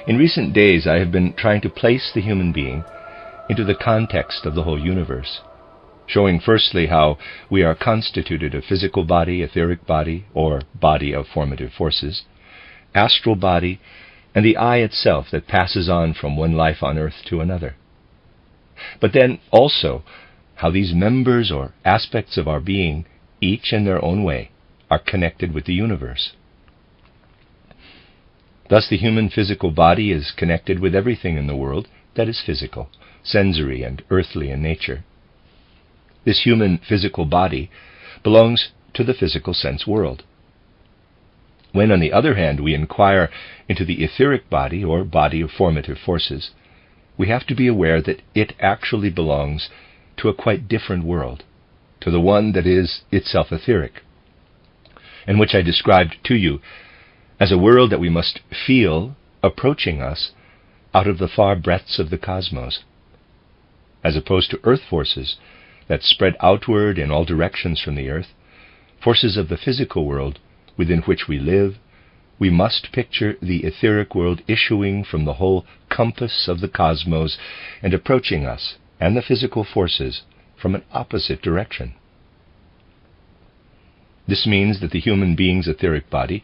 In recent days, I have been trying to place the human being into the context of the whole universe, showing firstly how we are constituted of physical body, etheric body, or body of formative forces, astral body, and the I itself that passes on from one life on earth to another. But then also how these members or aspects of our being, each in their own way, are connected with the universe. Thus the human physical body is connected with everything in the world that is physical, sensory, and earthly in nature. This human physical body belongs to the physical sense world. When, on the other hand, we inquire into the etheric body or body of formative forces, we have to be aware that it actually belongs to a quite different world, to the one that is itself etheric, and which I described to you as a world that we must feel approaching us out of the far breadths of the cosmos, as opposed to earth forces that spread outward in all directions from the earth, forces of the physical world within which we live. We must picture the etheric world issuing from the whole compass of the cosmos and approaching us and the physical forces from an opposite direction. This means that the human being's etheric body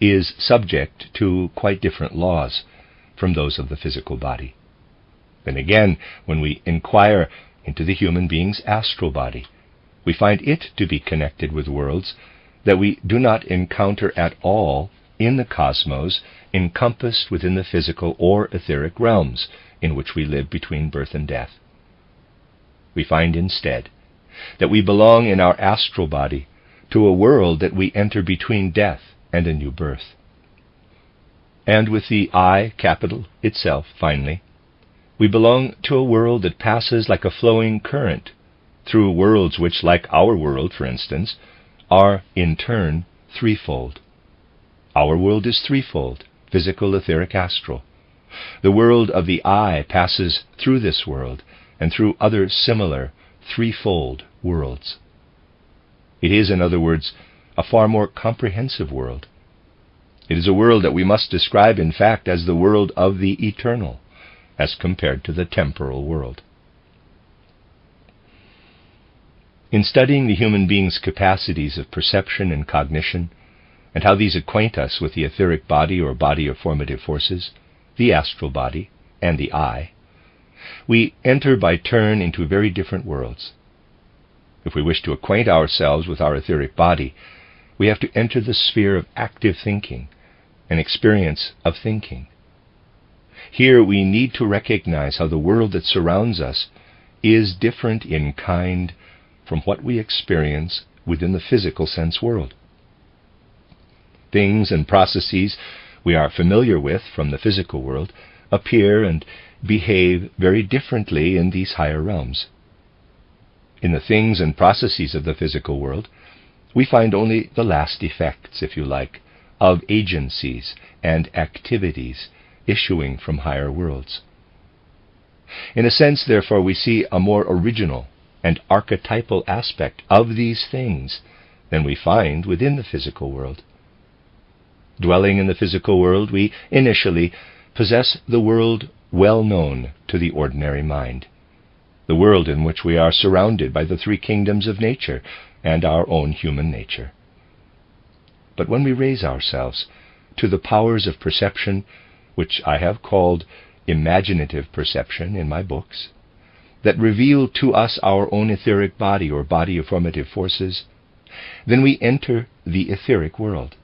is subject to quite different laws from those of the physical body. Then again, when we inquire into the human being's astral body, we find it to be connected with worlds that we do not encounter at all in the cosmos, encompassed within the physical or etheric realms in which we live between birth and death. We find instead that we belong in our astral body to a world that we enter between death and a new birth. And with the I, capital, itself, finally, we belong to a world that passes like a flowing current through worlds which, like our world, for instance, are, in turn, threefold. Our world is threefold: physical, etheric, astral. The world of the I passes through this world and through other similar threefold worlds. It is, in other words, a far more comprehensive world. It is a world that we must describe, in fact, as the world of the eternal, as compared to the temporal world. In studying the human being's capacities of perception and cognition, and how these acquaint us with the etheric body or body of formative forces, the astral body, and the I, we enter by turn into very different worlds. If we wish to acquaint ourselves with our etheric body, we have to enter the sphere of active thinking, an experience of thinking. Here we need to recognize how the world that surrounds us is different in kind from what we experience within the physical sense world. Things and processes we are familiar with from the physical world appear and behave very differently in these higher realms. In the things and processes of the physical world, we find only the last effects, if you like, of agencies and activities issuing from higher worlds. In a sense, therefore, we see a more original and archetypal aspect of these things than we find within the physical world. Dwelling in the physical world, we initially possess the world well known to the ordinary mind, the world in which we are surrounded by the three kingdoms of nature and our own human nature. But when we raise ourselves to the powers of perception, which I have called imaginative perception in my books, that reveal to us our own etheric body or body of formative forces, then we enter the etheric world.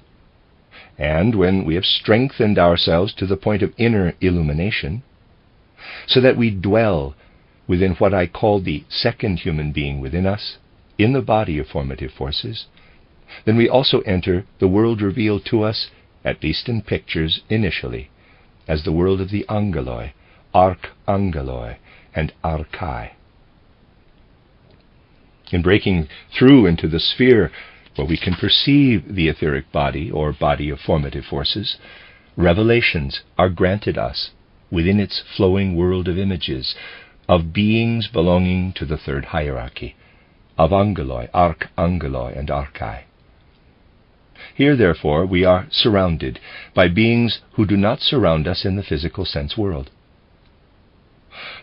And when we have strengthened ourselves to the point of inner illumination, so that we dwell within what I call the second human being within us, in the body of formative forces, then we also enter the world revealed to us, at least in pictures initially, as the world of the angeloi, archangeloi, and archai. In breaking through into the sphere where we can perceive the etheric body or body of formative forces, revelations are granted us within its flowing world of images, of beings belonging to the third hierarchy, of angeloi, archangeloi, and archai. Here, therefore, we are surrounded by beings who do not surround us in the physical sense world.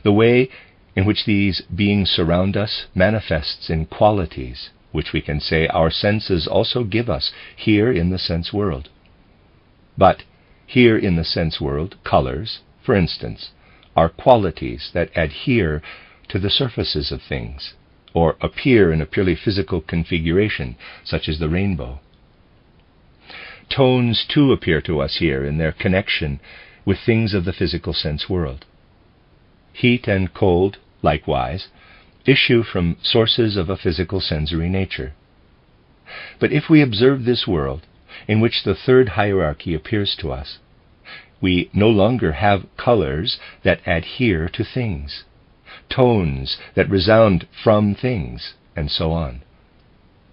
The way in which these beings surround us manifests in qualities which we can say our senses also give us here in the sense world. But here in the sense world, colors, for instance, are qualities that adhere to the surfaces of things, or appear in a purely physical configuration, such as the rainbow. Tones, too, appear to us here in their connection with things of the physical sense world. Heat and cold, likewise, issue from sources of a physical sensory nature. But if we observe this world, in which the third hierarchy appears to us, we no longer have colors that adhere to things, tones that resound from things, and so on,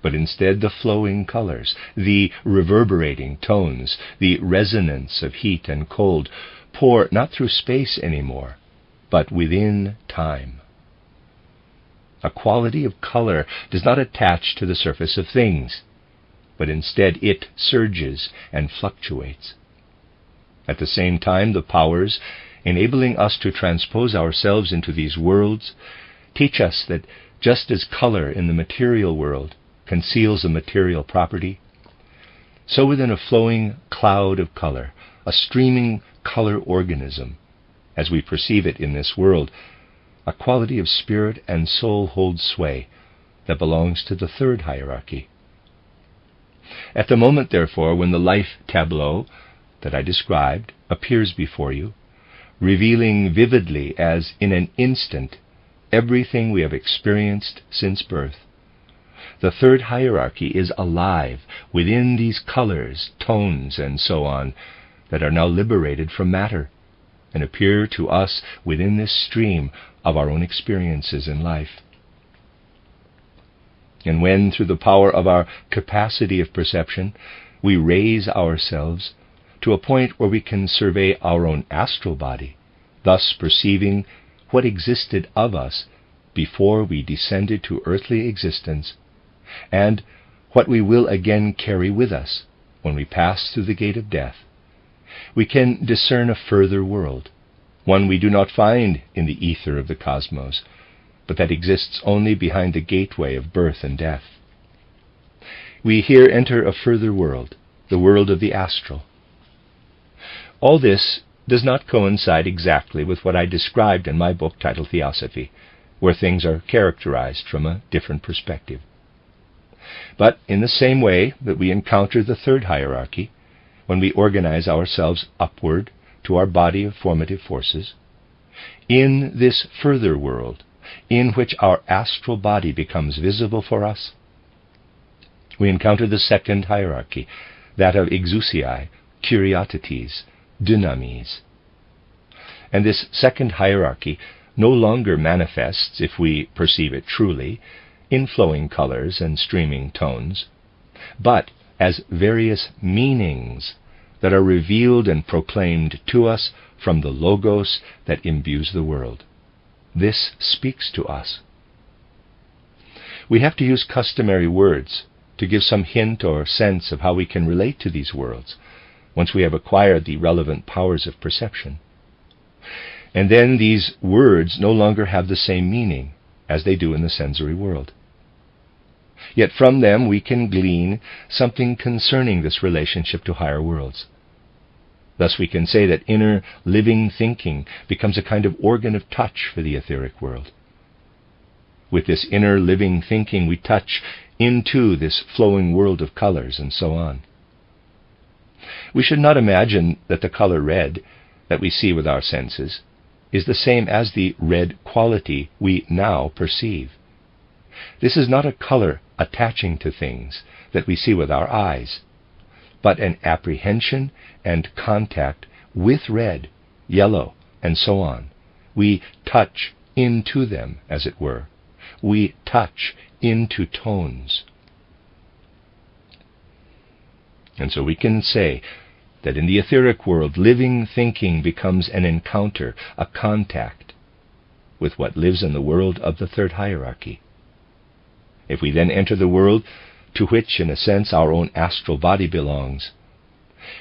but instead the flowing colors, the reverberating tones, the resonance of heat and cold pour not through space anymore, but within time. A quality of color does not attach to the surface of things, but instead it surges and fluctuates. At the same time, the powers enabling us to transpose ourselves into these worlds teach us that just as color in the material world conceals a material property, so within a flowing cloud of color, a streaming color organism, as we perceive it in this world, a quality of spirit and soul holds sway that belongs to the third hierarchy. At the moment, therefore, when the life tableau that I described appears before you, revealing vividly as in an instant everything we have experienced since birth, the third hierarchy is alive within these colors, tones, and so on, that are now liberated from matter, and appear to us within this stream of our own experiences in life. And when, through the power of our capacity of perception, we raise ourselves to a point where we can survey our own astral body, thus perceiving what existed of us before we descended to earthly existence, and what we will again carry with us when we pass through the gate of death, we can discern a further world, one we do not find in the ether of the cosmos, but that exists only behind the gateway of birth and death. We here enter a further world, the world of the astral. All this does not coincide exactly with what I described in my book titled Theosophy, where things are characterized from a different perspective. But in the same way that we encounter the third hierarchy, when we organize ourselves upward to our body of formative forces, in this further world, in which our astral body becomes visible for us, we encounter the second hierarchy, that of exousiae, kuriotetes, dynamis. And this second hierarchy no longer manifests, if we perceive it truly, in flowing colors and streaming tones, but as various meanings that are revealed and proclaimed to us from the Logos that imbues the world. This speaks to us. We have to use customary words to give some hint or sense of how we can relate to these worlds, once we have acquired the relevant powers of perception. And then these words no longer have the same meaning as they do in the sensory world. Yet from them we can glean something concerning this relationship to higher worlds. Thus we can say that inner living thinking becomes a kind of organ of touch for the etheric world. With this inner living thinking we touch into this flowing world of colors and so on. We should not imagine that the color red that we see with our senses is the same as the red quality we now perceive. This is not a color attaching to things that we see with our eyes, but an apprehension and contact with red, yellow, and so on. We touch into them, as it were. We touch into tones. And so we can say that in the etheric world, living thinking becomes an encounter, a contact, with what lives in the world of the third hierarchy. If we then enter the world to which, in a sense, our own astral body belongs,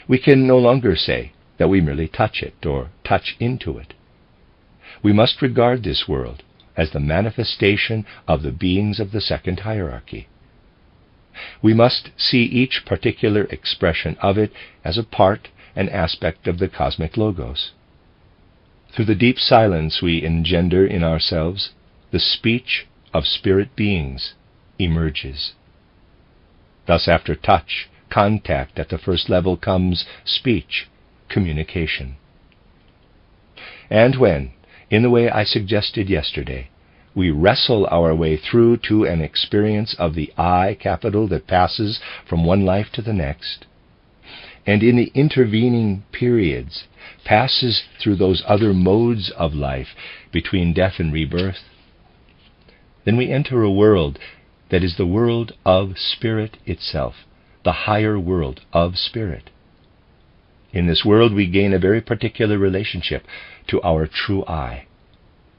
we can no longer say that we merely touch it or touch into it. We must regard this world as the manifestation of the beings of the second hierarchy. We must see each particular expression of it as a part and aspect of the cosmic logos. Through the deep silence we engender in ourselves, the speech of spirit beings emerges. Thus, after touch, contact at the first level, comes speech, communication. And when, in the way I suggested yesterday, we wrestle our way through to an experience of the I capital that passes from one life to the next, and in the intervening periods passes through those other modes of life between death and rebirth, then we enter a world that is the world of spirit itself, the higher world of spirit. In this world we gain a very particular relationship to our true I.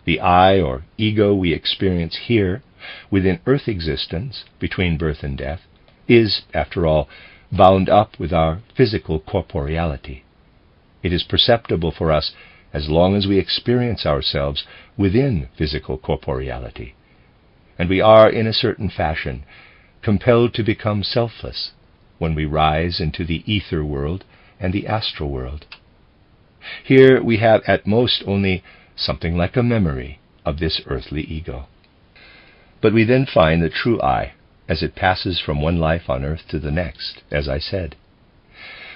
The I, or ego, we experience here, within earth existence, between birth and death, is, after all, bound up with our physical corporeality. It is perceptible for us as long as we experience ourselves within physical corporeality, and we are, in a certain fashion, compelled to become selfless when we rise into the ether world and the astral world. Here we have at most only something like a memory of this earthly ego. But we then find the true I as it passes from one life on earth to the next, as I said.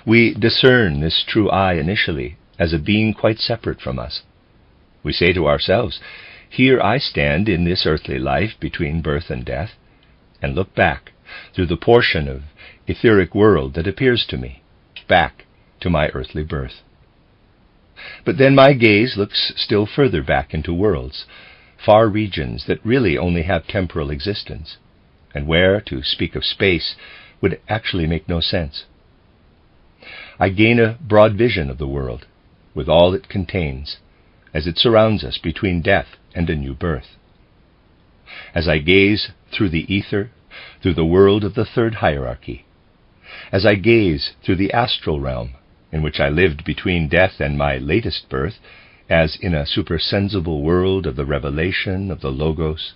We discern this true I initially as a being quite separate from us. We say to ourselves, "Here I stand in this earthly life between birth and death, and look back through the portion of etheric world that appears to me, back to my earthly birth." But then my gaze looks still further back into worlds, far regions that really only have temporal existence, and where, to speak of space, would actually make no sense. I gain a broad vision of the world, with all it contains, as it surrounds us between death and a new birth. As I gaze through the ether, through the world of the third hierarchy, as I gaze through the astral realm, in which I lived between death and my latest birth, as in a supersensible world of the revelation of the Logos,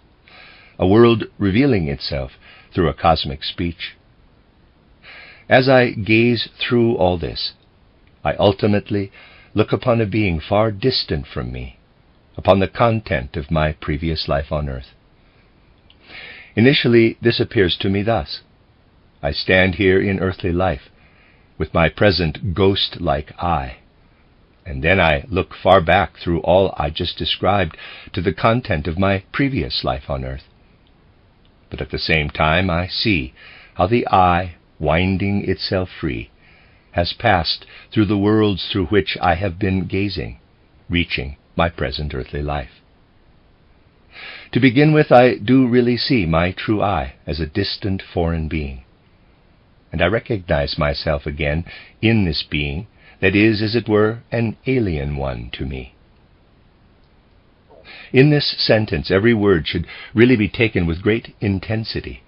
a world revealing itself through a cosmic speech. As I gaze through all this, I ultimately look upon a being far distant from me, upon the content of my previous life on earth. Initially, this appears to me thus. I stand here in earthly life, with my present ghost-like I, and then I look far back through all I just described to the content of my previous life on earth. But at the same time I see how the I, winding itself free, has passed through the worlds through which I have been gazing, reaching my present earthly life. To begin with, I do really see my true I as a distant foreign being, and I recognize myself again in this being that is, as it were, an alien one to me. In this sentence, every word should really be taken with great intensity,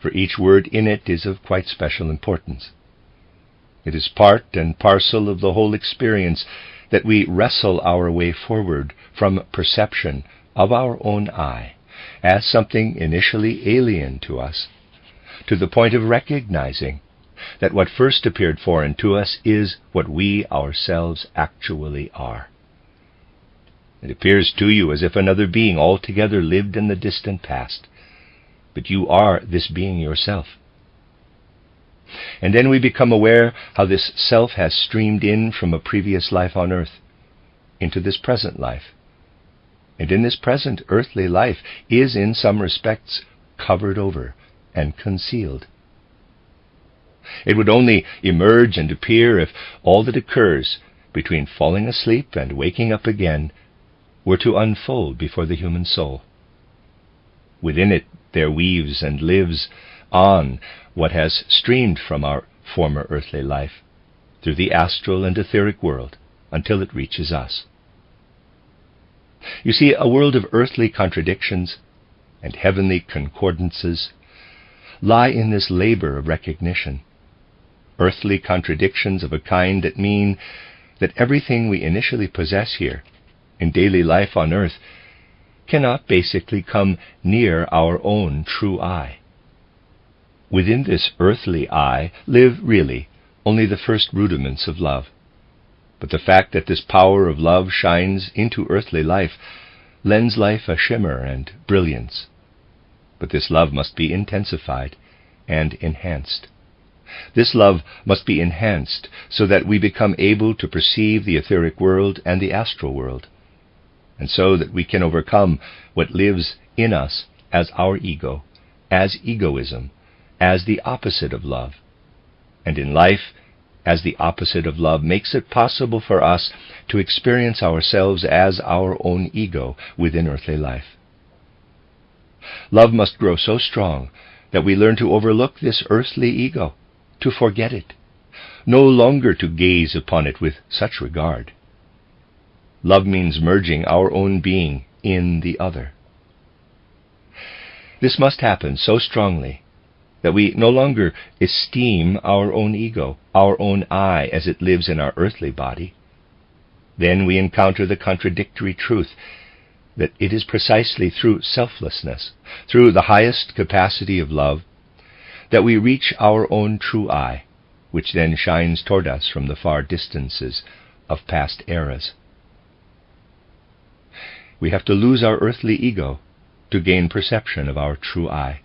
for each word in it is of quite special importance. It is part and parcel of the whole experience that we wrestle our way forward from perception of our own I as something initially alien to us, to the point of recognizing that what first appeared foreign to us is what we ourselves actually are. It appears to you as if another being altogether lived in the distant past, but you are this being yourself. And then we become aware how this self has streamed in from a previous life on earth into this present life, and in this present earthly life is in some respects covered over and concealed. It would only emerge and appear if all that occurs between falling asleep and waking up again were to unfold before the human soul. Within it there weaves and lives on what has streamed from our former earthly life through the astral and etheric world until it reaches us. You see, a world of earthly contradictions and heavenly concordances lie in this labor of recognition. Earthly contradictions of a kind that mean that everything we initially possess here, in daily life on earth, cannot basically come near our own true I. Within this earthly I live, really, only the first rudiments of love. But the fact that this power of love shines into earthly life lends life a shimmer and brilliance. But this love must be intensified and enhanced. This love must be enhanced so that we become able to perceive the etheric world and the astral world, and so that we can overcome what lives in us as our ego, as egoism, as the opposite of love. And in life, as the opposite of love makes it possible for us to experience ourselves as our own ego within earthly life. Love must grow so strong that we learn to overlook this earthly ego, to forget it, no longer to gaze upon it with such regard. Love means merging our own being in the other. This must happen so strongly that we no longer esteem our own ego, our own I, as it lives in our earthly body. Then we encounter the contradictory truth that it is precisely through selflessness, through the highest capacity of love, that we reach our own true I, which then shines toward us from the far distances of past eras. We have to lose our earthly ego to gain perception of our true I.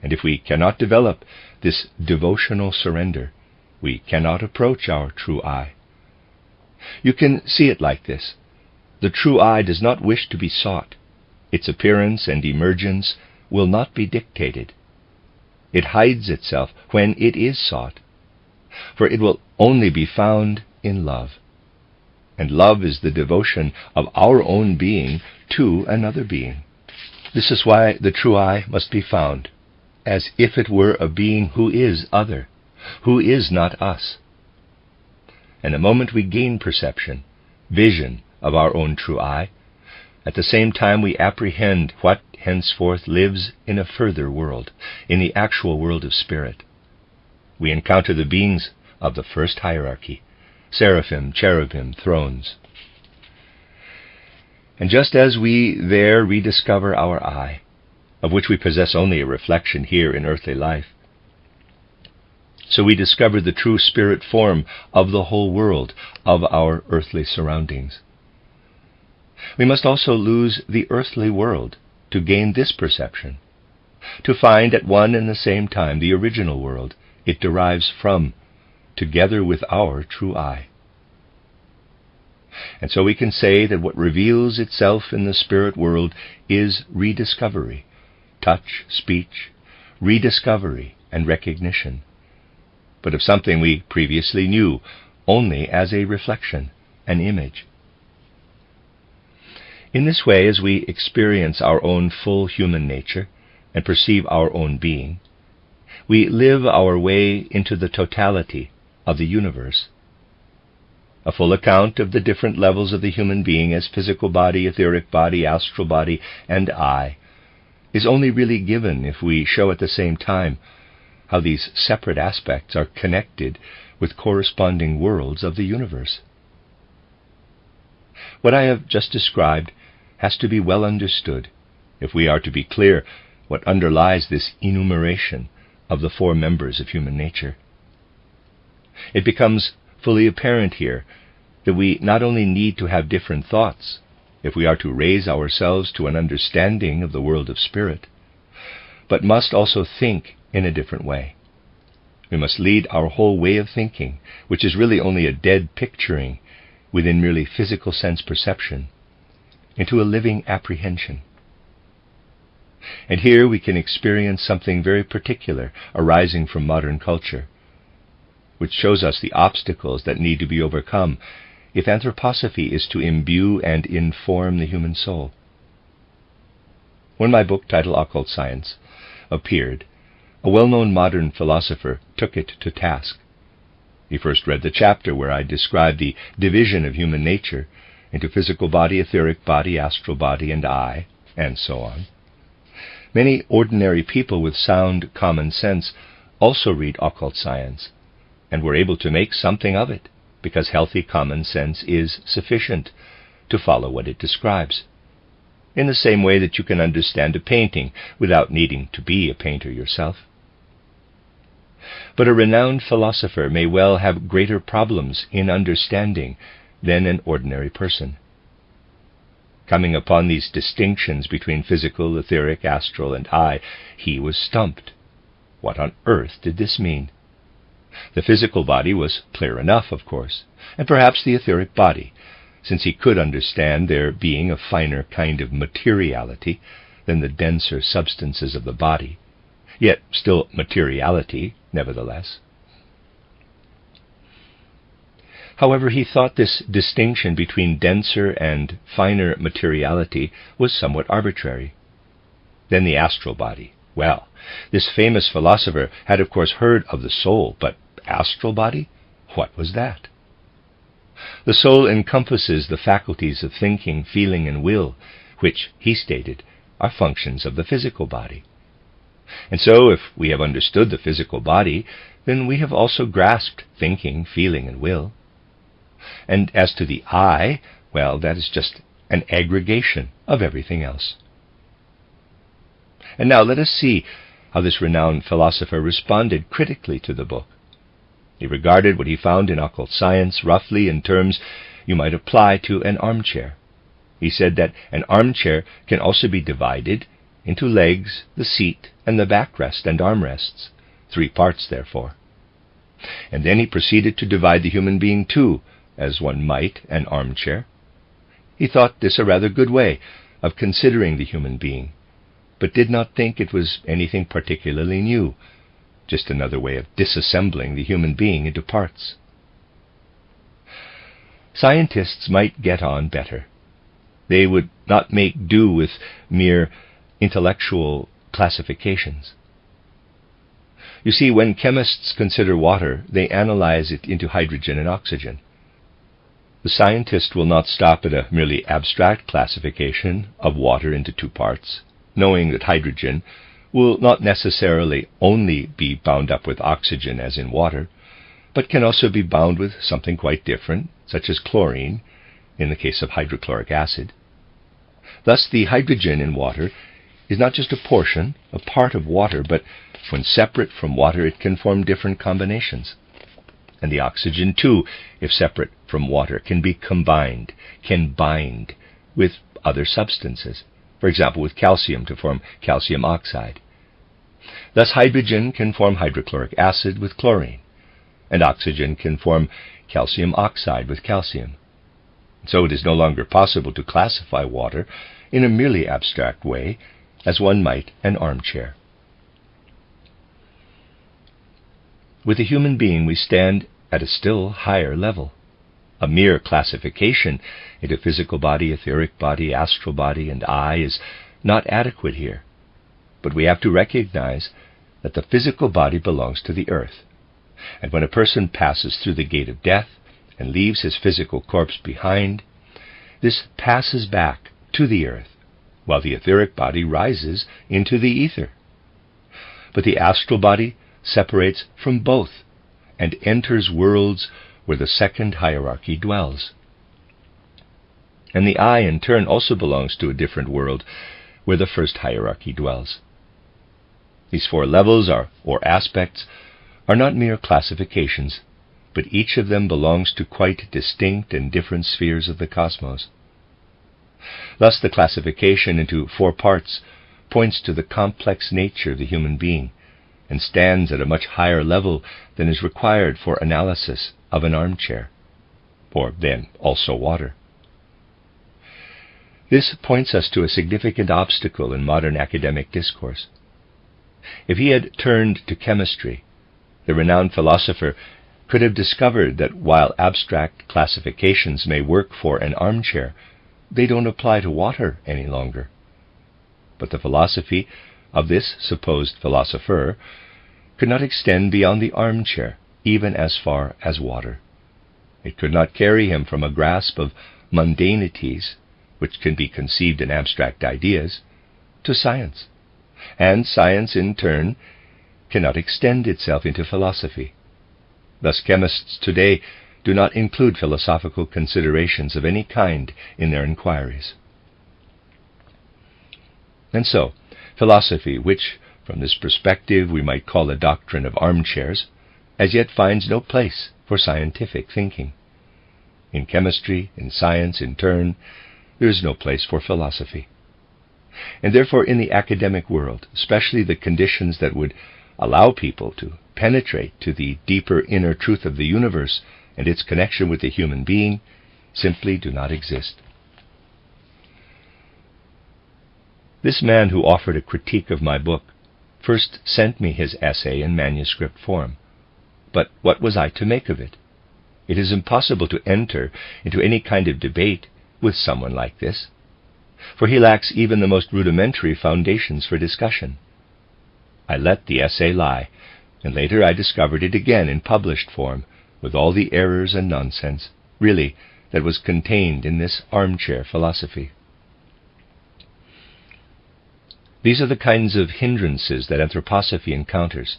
And if we cannot develop this devotional surrender, we cannot approach our true I. You can see it like this. The true I does not wish to be sought. Its appearance and emergence will not be dictated. It hides itself when it is sought, for it will only be found in love. And love is the devotion of our own being to another being. This is why the true I must be found, as if it were a being who is other, who is not us. And the moment we gain perception, vision of our own true I, at the same time we apprehend what henceforth lives in a further world, in the actual world of spirit. We encounter the beings of the first hierarchy, seraphim, cherubim, thrones. And just as we there rediscover our I, of which we possess only a reflection here in earthly life, so we discover the true spirit form of the whole world, of our earthly surroundings. We must also lose the earthly world to gain this perception, to find at one and the same time the original world it derives from, together with our true I. And so we can say that what reveals itself in the spirit world is rediscovery, touch, speech, rediscovery and recognition, but of something we previously knew only as a reflection, an image. In this way, as we experience our own full human nature and perceive our own being, we live our way into the totality of the universe. A full account of the different levels of the human being as physical body, etheric body, astral body, and I is only really given if we show at the same time how these separate aspects are connected with corresponding worlds of the universe. What I have just described has to be well understood if we are to be clear what underlies this enumeration of the four members of human nature. It becomes fully apparent here that we not only need to have different thoughts if we are to raise ourselves to an understanding of the world of spirit, but must also think in a different way. We must lead our whole way of thinking, which is really only a dead picturing within merely physical sense perception, into a living apprehension. And here we can experience something very particular arising from modern culture, which shows us the obstacles that need to be overcome if anthroposophy is to imbue and inform the human soul. When my book titled Occult Science appeared, a well-known modern philosopher took it to task. He first read the chapter where I described the division of human nature into physical body, etheric body, astral body, and I, and so on. Many ordinary people with sound common sense also read occult science, and were able to make something of it, because healthy common sense is sufficient to follow what it describes. In the same way that you can understand a painting without needing to be a painter yourself. But a renowned philosopher may well have greater problems in understanding than an ordinary person. Coming upon these distinctions between physical, etheric, astral, and I, he was stumped. What on earth did this mean? The physical body was clear enough, of course, and perhaps the etheric body, since he could understand there being a finer kind of materiality than the denser substances of the body, yet still materiality, nevertheless. However, he thought this distinction between denser and finer materiality was somewhat arbitrary. Then the astral body. Well, this famous philosopher had of course heard of the soul, but astral body? What was that? The soul encompasses the faculties of thinking, feeling, and will, which, he stated, are functions of the physical body. And so, if we have understood the physical body, then we have also grasped thinking, feeling, and will. And as to the I, well, that is just an aggregation of everything else. And now let us see how this renowned philosopher responded critically to the book. He regarded what he found in occult science roughly in terms you might apply to an armchair. He said that an armchair can also be divided into legs, the seat, and the backrest and armrests, 3 parts therefore. And then he proceeded to divide the human being too, as one might an armchair. He thought this a rather good way of considering the human being, but did not think it was anything particularly new, just another way of disassembling the human being into parts. Scientists might get on better. They would not make do with mere intellectual classifications. You see, when chemists consider water, they analyze it into hydrogen and oxygen. The scientist will not stop at a merely abstract classification of water into 2 parts, knowing that hydrogen will not necessarily only be bound up with oxygen as in water, but can also be bound with something quite different, such as chlorine, in the case of hydrochloric acid. Thus the hydrogen in water is not just a portion, a part of water, but when separate from water it can form different combinations. And the oxygen too, if separate from water, can be combined, can bind with other substances, for example with calcium to form calcium oxide. Thus hydrogen can form hydrochloric acid with chlorine, and oxygen can form calcium oxide with calcium. So it is no longer possible to classify water in a merely abstract way, as one might an armchair. With the human being we stand at a still higher level. A mere classification into physical body, etheric body, astral body, and I is not adequate here. But we have to recognize that the physical body belongs to the earth. And when a person passes through the gate of death and leaves his physical corpse behind, this passes back to the earth, while the etheric body rises into the ether. But the astral body separates from both and enters worlds where the second hierarchy dwells. And the I, in turn, also belongs to a different world where the first hierarchy dwells. These 4 levels or aspects are not mere classifications, but each of them belongs to quite distinct and different spheres of the cosmos. Thus the classification into 4 parts points to the complex nature of the human being, and stands at a much higher level than is required for analysis of an armchair, or then also water. This points us to a significant obstacle in modern academic discourse. If he had turned to chemistry, the renowned philosopher could have discovered that while abstract classifications may work for an armchair, they don't apply to water any longer. But the philosophy of this supposed philosopher could not extend beyond the armchair, even as far as water. It could not carry him from a grasp of mundanities, which can be conceived in abstract ideas, to science, and science in turn cannot extend itself into philosophy. Thus chemists today do not include philosophical considerations of any kind in their inquiries. And so, philosophy, which, from this perspective, we might call a doctrine of armchairs, as yet finds no place for scientific thinking. In chemistry, in science, in turn, there is no place for philosophy. And therefore in the academic world, especially the conditions that would allow people to penetrate to the deeper inner truth of the universe and its connection with the human being, simply do not exist. This man who offered a critique of my book first sent me his essay in manuscript form. But what was I to make of it? It is impossible to enter into any kind of debate with someone like this, for he lacks even the most rudimentary foundations for discussion. I let the essay lie, and later I discovered it again in published form, with all the errors and nonsense, really, that was contained in this armchair philosophy. These are the kinds of hindrances that anthroposophy encounters,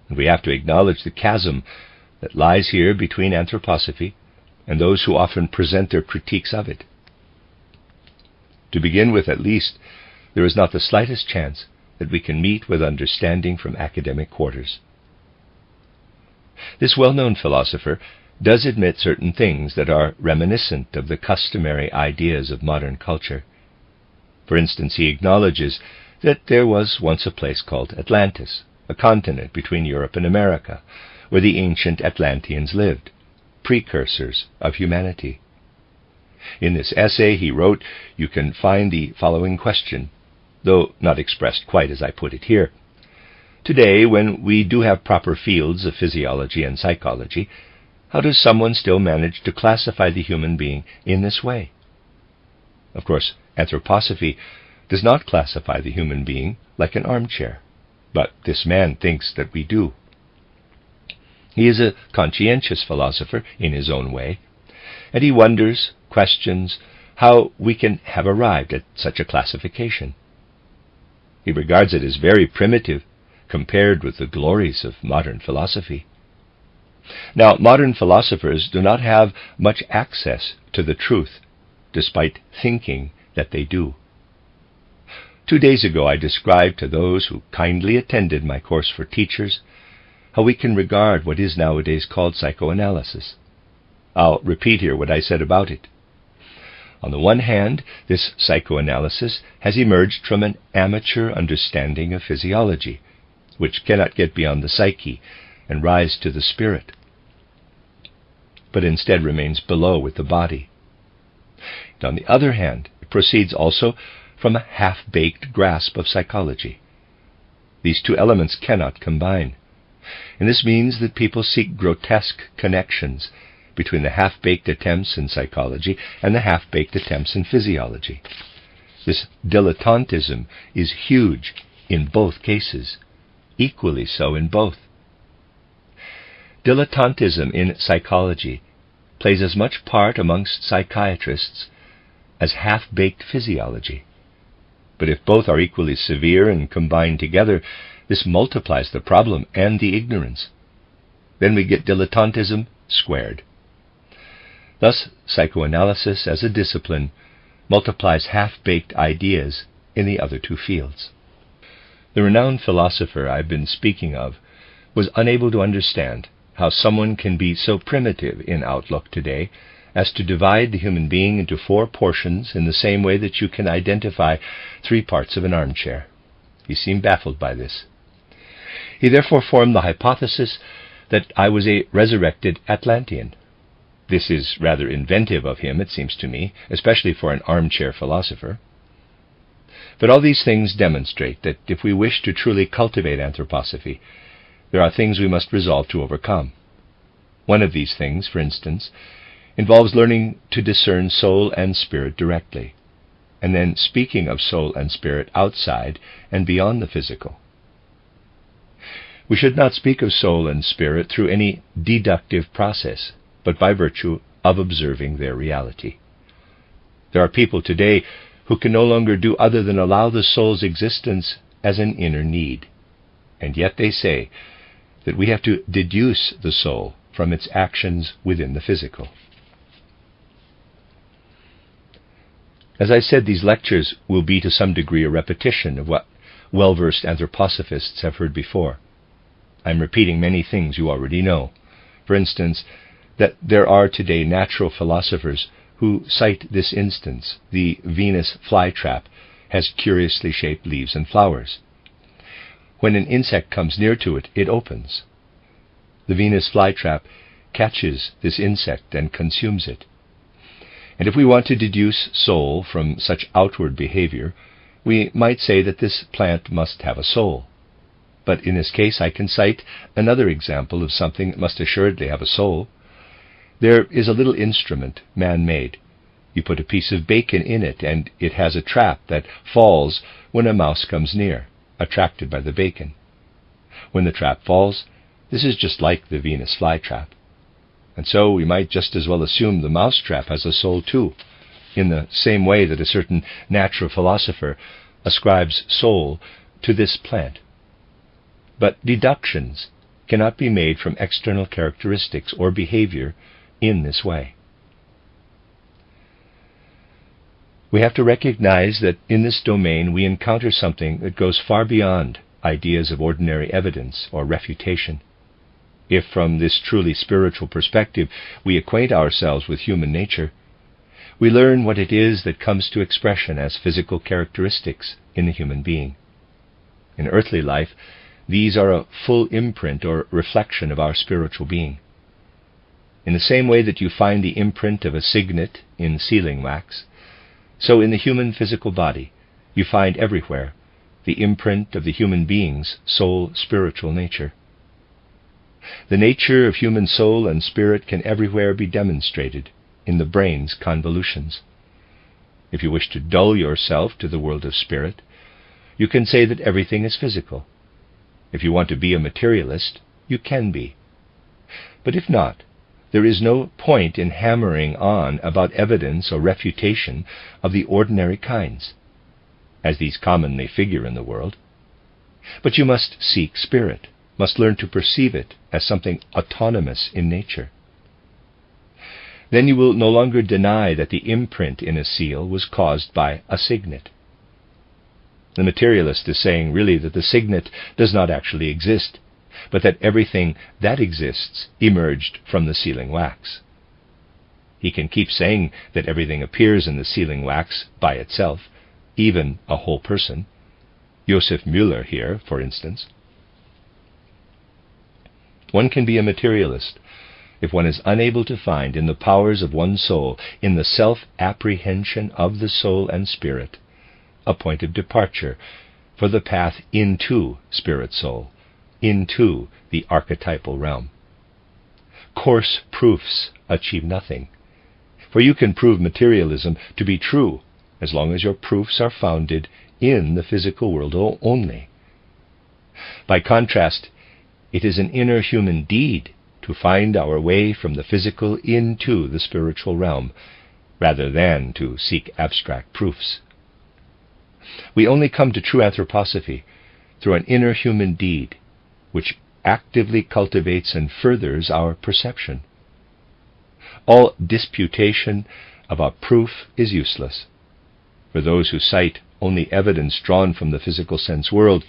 and we have to acknowledge the chasm that lies here between anthroposophy and those who often present their critiques of it. To begin with, at least, there is not the slightest chance that we can meet with understanding from academic quarters. This well-known philosopher does admit certain things that are reminiscent of the customary ideas of modern culture. For instance, he acknowledges that there was once a place called Atlantis, a continent between Europe and America, where the ancient Atlanteans lived, precursors of humanity. In this essay he wrote, you can find the following question, though not expressed quite as I put it here. Today, when we do have proper fields of physiology and psychology, how does someone still manage to classify the human being in this way? Of course, anthroposophy does not classify the human being like an armchair, but this man thinks that we do. He is a conscientious philosopher in his own way, and he wonders, questions, how we can have arrived at such a classification. He regards it as very primitive compared with the glories of modern philosophy. Now, modern philosophers do not have much access to the truth, despite thinking that they do. 2 days ago I described to those who kindly attended my course for teachers how we can regard what is nowadays called psychoanalysis. I'll repeat here what I said about it. On the one hand, this psychoanalysis has emerged from an amateur understanding of physiology, which cannot get beyond the psyche and rise to the spirit, but instead remains below with the body. And on the other hand, it proceeds also from a half-baked grasp of psychology. These two elements cannot combine, and this means that people seek grotesque connections between the half-baked attempts in psychology and the half-baked attempts in physiology. This dilettantism is huge in both cases, equally so in both. Dilettantism in psychology plays as much part amongst psychiatrists as half-baked physiology. But if both are equally severe and combined together, this multiplies the problem and the ignorance. Then we get dilettantism squared. Thus, psychoanalysis as a discipline multiplies half-baked ideas in the other two fields. The renowned philosopher I've been speaking of was unable to understand how someone can be so primitive in outlook today as to divide the human being into 4 portions in the same way that you can identify 3 parts of an armchair. He seemed baffled by this. He therefore formed the hypothesis that I was a resurrected Atlantean. This is rather inventive of him, it seems to me, especially for an armchair philosopher. But all these things demonstrate that if we wish to truly cultivate anthroposophy, there are things we must resolve to overcome. One of these things, for instance, involves learning to discern soul and spirit directly, and then speaking of soul and spirit outside and beyond the physical. We should not speak of soul and spirit through any deductive process, but by virtue of observing their reality. There are people today who can no longer do other than allow the soul's existence as an inner need, and yet they say that we have to deduce the soul from its actions within the physical. As I said, these lectures will be to some degree a repetition of what well-versed anthroposophists have heard before. I'm repeating many things you already know. For instance, that there are today natural philosophers who cite this instance: the Venus flytrap has curiously shaped leaves and flowers. When an insect comes near to it, it opens. The Venus flytrap catches this insect and consumes it. And if we want to deduce soul from such outward behavior, we might say that this plant must have a soul. But in this case I can cite another example of something that must assuredly have a soul. There is a little instrument, man-made. You put a piece of bacon in it, and it has a trap that falls when a mouse comes near, attracted by the bacon. When the trap falls, this is just like the Venus flytrap. And so we might just as well assume the mousetrap has a soul too, in the same way that a certain natural philosopher ascribes soul to this plant. But deductions cannot be made from external characteristics or behavior in this way. We have to recognize that in this domain we encounter something that goes far beyond ideas of ordinary evidence or refutation. If from this truly spiritual perspective we acquaint ourselves with human nature, we learn what it is that comes to expression as physical characteristics in the human being. In earthly life, these are a full imprint or reflection of our spiritual being. In the same way that you find the imprint of a signet in sealing wax, so in the human physical body you find everywhere the imprint of the human being's soul spiritual nature. The nature of human soul and spirit can everywhere be demonstrated in the brain's convolutions. If you wish to dull yourself to the world of spirit, you can say that everything is physical. If you want to be a materialist, you can be. But if not, there is no point in hammering on about evidence or refutation of the ordinary kinds, as these commonly figure in the world. But you must seek spirit, must learn to perceive it as something autonomous in nature. Then you will no longer deny that the imprint in a seal was caused by a signet. The materialist is saying really that the signet does not actually exist, but that everything that exists emerged from the sealing wax. He can keep saying that everything appears in the sealing wax by itself, even a whole person. Joseph Müller here, for instance. One can be a materialist if one is unable to find in the powers of one's soul, in the self-apprehension of the soul and spirit, a point of departure for the path into spirit-soul, into the archetypal realm. Coarse proofs achieve nothing, for you can prove materialism to be true as long as your proofs are founded in the physical world only. By contrast, it is an inner human deed to find our way from the physical into the spiritual realm, rather than to seek abstract proofs. We only come to true anthroposophy through an inner human deed, which actively cultivates and furthers our perception. All disputation about proof is useless, for those who cite only evidence drawn from the physical sense world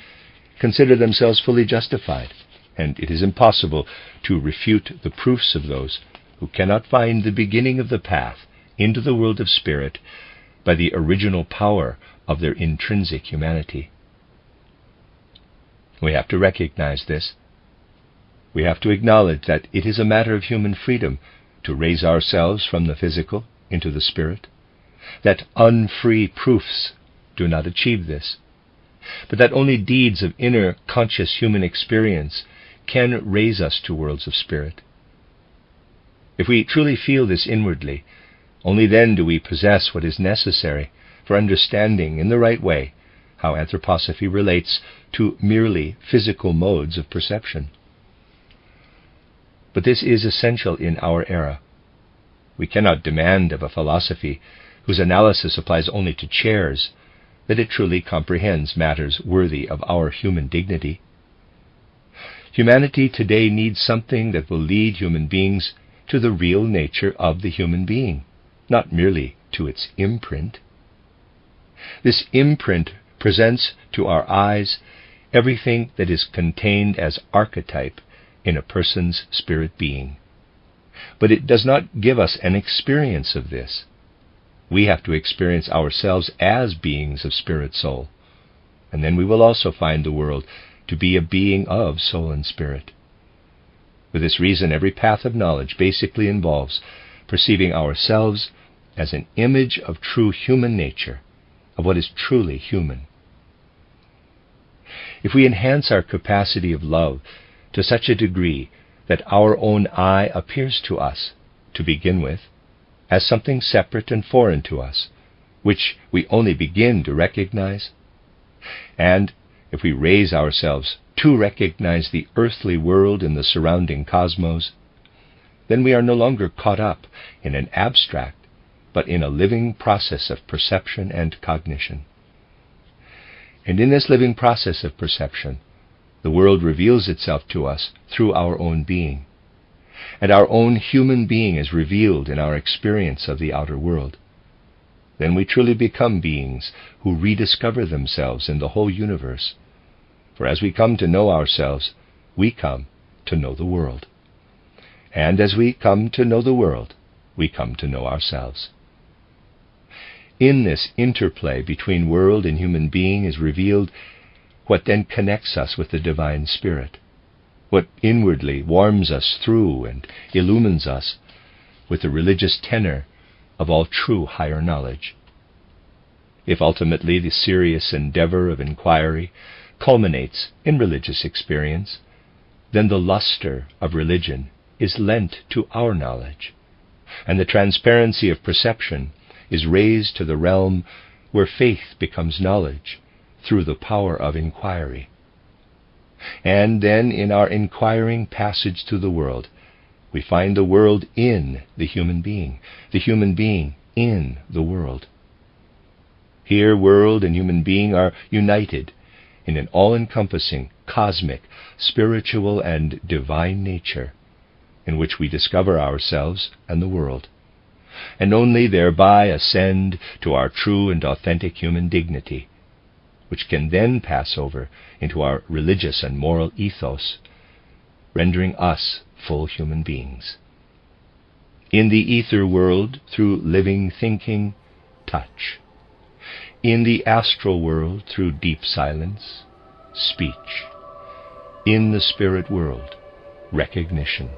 consider themselves fully justified, and it is impossible to refute the proofs of those who cannot find the beginning of the path into the world of spirit by the original power of their intrinsic humanity. We have to recognize this. We have to acknowledge that it is a matter of human freedom to raise ourselves from the physical into the spirit, that unfree proofs do not achieve this, but that only deeds of inner conscious human experience can raise us to worlds of spirit. If we truly feel this inwardly, only then do we possess what is necessary for understanding in the right way how anthroposophy relates to merely physical modes of perception. But this is essential in our era. We cannot demand of a philosophy whose analysis applies only to chairs that it truly comprehends matters worthy of our human dignity. Humanity today needs something that will lead human beings to the real nature of the human being, not merely to its imprint. This imprint presents to our eyes everything that is contained as archetype in a person's spirit being. But it does not give us an experience of this. We have to experience ourselves as beings of spirit soul, and then we will also find the world to be a being of soul and spirit. For this reason, every path of knowledge basically involves perceiving ourselves as an image of true human nature, of what is truly human. If we enhance our capacity of love to such a degree that our own I appears to us, to begin with, as something separate and foreign to us, which we only begin to recognize, and if we raise ourselves to recognize the earthly world in the surrounding cosmos, then we are no longer caught up in an abstract, but in a living process of perception and cognition. And in this living process of perception, the world reveals itself to us through our own being, and our own human being is revealed in our experience of the outer world. Then we truly become beings who rediscover themselves in the whole universe. For as we come to know ourselves, we come to know the world. And as we come to know the world, we come to know ourselves. In this interplay between world and human being is revealed what then connects us with the Divine Spirit, what inwardly warms us through and illumines us with the religious tenor of all true higher knowledge. If ultimately the serious endeavor of inquiry culminates in religious experience, then the luster of religion is lent to our knowledge, and the transparency of perception is raised to the realm where faith becomes knowledge through the power of inquiry. And then in our inquiring passage through the world, we find the world in the human being in the world. Here world and human being are united in an all-encompassing, cosmic, spiritual, and divine nature, in which we discover ourselves and the world, and only thereby ascend to our true and authentic human dignity, which can then pass over into our religious and moral ethos, rendering us full human beings. In the ether world, through living thinking, touch. In the astral world, through deep silence, speech. In the spirit world, recognition.